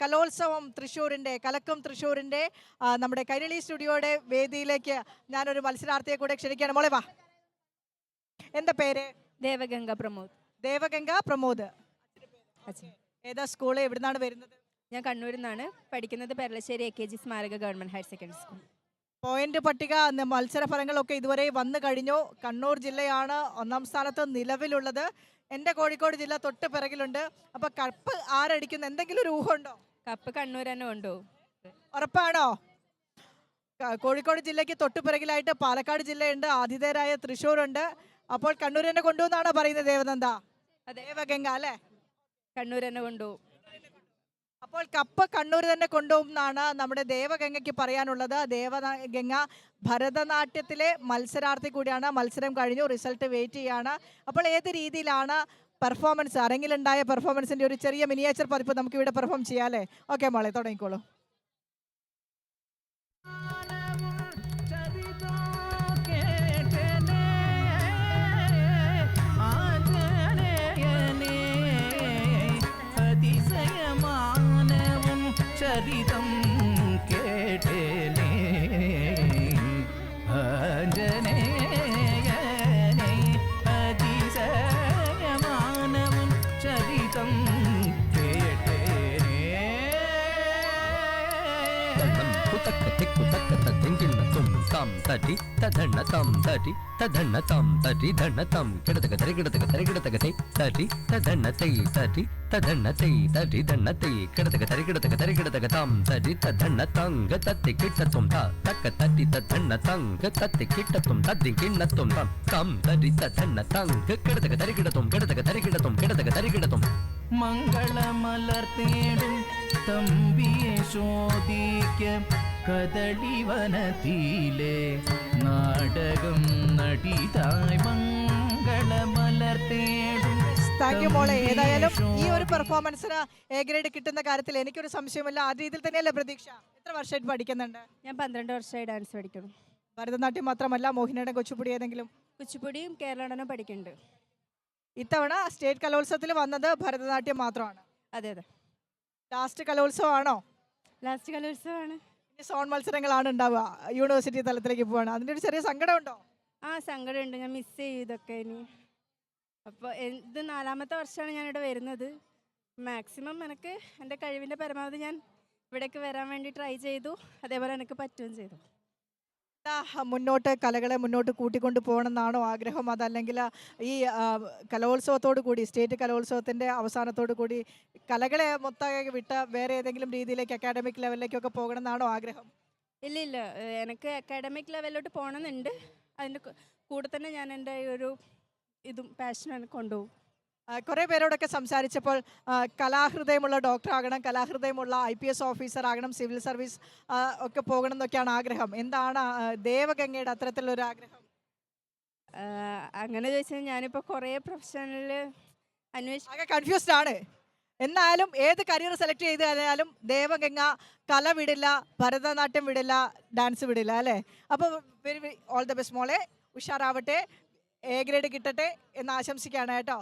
കലോത്സവം തൃശ്ശൂരിൻ്റെ കലക്കം തൃശ്ശൂരിൻ്റെ നമ്മുടെ കൈരളി സ്റ്റുഡിയോയുടെ വേദിയിലേക്ക് ഞാനൊരു മത്സരാർത്ഥിയെ കൂടെ ക്ഷണിക്കുകയാണ്. മോളെ വാ. എന്താ പേര്? ദേവഗംഗ പ്രമോദ്. ദേവഗംഗ പ്രമോദ്. ഏതാ സ്കൂള്? എവിടുന്നാണ് വരുന്നത്? ഞാൻ കണ്ണൂരിൽ നിന്നാണ് പഠിക്കുന്നത്. പെരളശ്ശേരി AKG സ്മാരക government higher secondary school. Point പട്ടിക മത്സരഫലങ്ങളൊക്കെ ഇതുവരെ വന്നു കഴിഞ്ഞു. കണ്ണൂർ ജില്ലയാണ് ഒന്നാം സ്ഥാനത്ത് നിലവിലുള്ളത്. എൻ്റെ കോഴിക്കോട് ജില്ല തൊട്ട് പിറകിലുണ്ട്. അപ്പൊ കപ്പ് ആരടിക്കുന്ന എന്തെങ്കിലും ഒരു ഊഹമുണ്ടോ? കപ്പ് കണ്ണൂർ തന്നെ കൊണ്ടുപോകും. ഉറപ്പാണോ? കോഴിക്കോട് ജില്ലയ്ക്ക് തൊട്ട് പിറകിലായിട്ട് പാലക്കാട് ജില്ലയുണ്ട്, ആതിഥേയരായ തൃശ്ശൂരുണ്ട്. അപ്പോൾ കണ്ണൂർ തന്നെ കൊണ്ടുവന്നാണോ പറയുന്നത് ദേവനന്ദ? ദേവഗംഗ അല്ലേ? കണ്ണൂർ തന്നെ കൊണ്ടുപോകും. അപ്പോൾ കപ്പ് കണ്ണൂർ തന്നെ കൊണ്ടുപോകുന്നാണ് നമ്മുടെ ദേവഗംഗയ്ക്ക് പറയാനുള്ളത്. ദേവഗംഗ ഭരതനാട്യത്തിലെ മത്സരാർത്ഥി കൂടിയാണ്. മത്സരം കഴിഞ്ഞു, റിസൾട്ട് വെയിറ്റ് ചെയ്യാണ്. അപ്പോൾ ഏത് രീതിയിലാണ് പെർഫോമൻസ്, അരങ്ങിലുണ്ടായ പെർഫോമൻസിന്റെ ഒരു ചെറിയ മിനിയേച്ചർ പതിപ്പ് നമുക്ക് ഇവിടെ പെർഫോം ചെയ്യാം അല്ലേ? ഓക്കെ മോളെ, തുടങ്ങിക്കോളൂ. ചരിതം കേട്ടേനേ ആഞ്ജനേയനേ അതിശയമാനവും ചരിതം കേട്ടേനേ tam tati tadhanna tam tati tadhanna tam tati dhanna tam kidataka tari kidataka tari kidataka tai tati tadhanna tai tati tadhanna tai tati dhanna tai kidataka tari kidataka tari kidataka tam tati tadhanna tanga tatti kittatum ta takka tati tadhanna tanga tatti kittatum taddi kinnatum tam tam tati tadhanna tanga kidataka tari kidatum kidataka tari kidatum kidataka tari kidatum മംഗളമലർത്തേടും തമ്പിയെ ശോധിക്ക കദളിവനത്തിലെ നാടകം നടിതായ് മംഗളമലർത്തേടും. Thank you മോളെ. ഏതായാലും ഈ ഒരു പെർഫോമൻസിന് A grade കിട്ടുന്ന കാര്യത്തിൽ എനിക്കൊരു സംശയമില്ല. ആ രീതിയിൽ തന്നെയല്ലേ പ്രതീക്ഷ? എത്ര വർഷമായിട്ട് പഠിക്കുന്നുണ്ട്? ഞാൻ 12 വർഷമായി ഡാൻസ് പഠിക്കുന്നു. ഭരതനാട്യം മാത്രമല്ല, മോഹിനിയാട്ടം, കുച്ചിപ്പുടി ഏതെങ്കിലും? കുച്ചിപ്പുടിയും കേരള നടനം പഠിക്കുന്നുണ്ട്. ഇത്തവണ സ്റ്റേറ്റ് കലോത്സവത്തിൽ വന്നത് ഭരതനാട്യം മാത്രമാണ്. അതെ അതെ. ലാസ്റ്റ് കലോത്സവമാണോ? ലാസ്റ്റ് കലോത്സവമാണ്. ഇനി സോൺ മത്സരങ്ങളാണ് ഉണ്ടാവുക. യൂണിവേഴ്സിറ്റി തലത്തിലേക്ക് പോവാണ്. അതിൻ്റെ ഒരു ചെറിയ സങ്കടമുണ്ടോ? ആ സങ്കടമുണ്ട്. ഞാൻ മിസ് ചെയ്യും ഇതൊക്കെ ഇനി. അപ്പോൾ ഇത് 4ാമത്തെ വർഷമാണ് ഞാനിവിടെ വരുന്നത്. മാക്സിമം എനിക്ക് എൻ്റെ കഴിവിൻ്റെ പരമാവധി ഞാൻ ഇവിടേക്ക് വരാൻ വേണ്ടി ട്രൈ ചെയ്തു. അതേപോലെ എനിക്ക് പറ്റുകയും ചെയ്തു. മുന്നോട്ട് കലകളെ മുന്നോട്ട് കൂട്ടിക്കൊണ്ട് പോകണമെന്നാണോ ആഗ്രഹം? അതല്ലെങ്കിൽ ഈ കലോത്സവത്തോടു കൂടി, സ്റ്റേറ്റ് കലോത്സവത്തിൻ്റെ അവസാനത്തോടു കൂടി കലകളെ മൊത്തം വിട്ട് വേറെ ഏതെങ്കിലും രീതിയിലേക്ക് അക്കാഡമിക് ലെവലിലേക്കൊക്കെ പോകണമെന്നാണോ ആഗ്രഹം? ഇല്ല, എനിക്ക് അക്കാഡമിക് ലെവലിലോട്ട് പോകണമെന്നുണ്ട്. അതിൻ്റെ കൂടെ തന്നെ ഞാൻ എൻ്റെ ഒരു പാഷനും എനിക്ക് കൊണ്ടുപോകും. കുറേ പേരോടൊക്കെ സംസാരിച്ചപ്പോൾ കലാഹൃദയമുള്ള ഡോക്ടറാകണം, കലാഹൃദയമുള്ള IPS ഓഫീസർ ആകണം, സിവിൽ സർവീസ് ഒക്കെ പോകണം എന്നൊക്കെയാണ് ആഗ്രഹം. എന്താണ് ദേവഗംഗയുടെ അത്തരത്തിലൊരു ആഗ്രഹം? അങ്ങനെ ചോദിച്ചാൽ ഞാനിപ്പോൾ കുറേ പ്രൊഫഷണൽ ആകെ കൺഫ്യൂസ്ഡ് ആണ്. എന്നാലും ഏത് കരിയർ സെലക്ട് ചെയ്ത് കഴിഞ്ഞാലും ദേവഗംഗ കല വിടില്ല, ഭരതനാട്യം വിടില്ല, ഡാൻസ് വിടില്ല അല്ലേ? അപ്പോൾ വെരി ഓൾ ദ ബെസ്റ്റ് മോളെ. ഉഷാറാവട്ടെ, എ ഗ്രേഡ് കിട്ടട്ടെ എന്ന് ആശംസിക്കുകയാണ് കേട്ടോ.